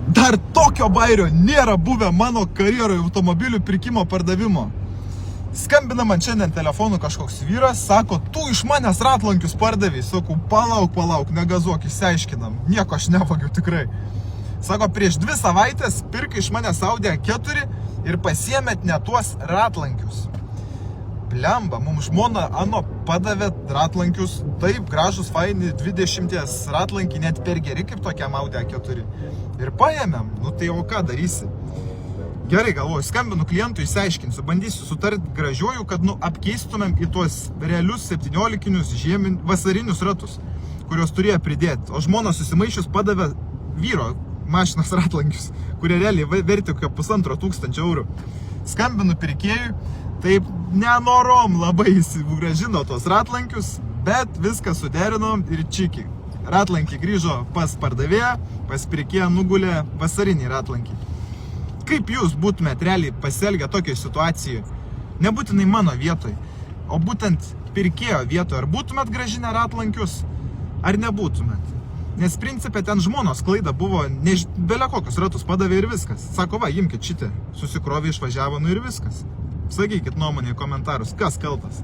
Dar tokio bairio nėra buvę mano karjeroje automobilių pirkimo pardavimo. Skambina man šiandien telefonu kažkoks vyras, sako, tu iš manęs ratlankius pardavai. Sakau, palauk, negazuok, išsiaiškinam. Nieko aš nevagiu tikrai. Sako, prieš 2 savaitės pirkai iš manęs Audi A4 ir pasiėmėt ne tuos ratlankius. Blemba, mums žmona ano padavė ratlankius, taip gražus, faini, 20 ratlankiai, net per geri kaip tokiam Audi A4. Ir paėmėm, nu tai o ką darysi? Gerai, galvoju, skambinu klientui, išsiaiškinsiu, bandysiu sutarti gražiuoju, kad apkeistumėm į tuos realius 17-inius vasarinius ratus, kuriuos turėjo pridėti. O žmona susimaišius padavė vyro mašinos ratlankius, kurie realiai verti kokio 1500 eurų. Skambinu pirkėjui, taip nenorom labai įsigražino tos ratlankius, bet viską suderinom ir čiki. Ratlankiai grįžo pas pardavėją, pas pirkėją nugulė vasariniai ratlankiai. Kaip jūs būtumėt realiai pasielgę tokiai situacijai? Nebūtinai mano vietoj, o būtent pirkėjo vietoj. Ar būtumėt grąžinę ratlankius, ar nebūtumėt? Nes principė ten žmonos klaida buvo, belia kokius ratus padavė ir viskas. Sako, va, imkit šitą, susikrovė, išvažiavo, nu ir viskas. Sakykit nuomonę į komentarus, kas kaltas.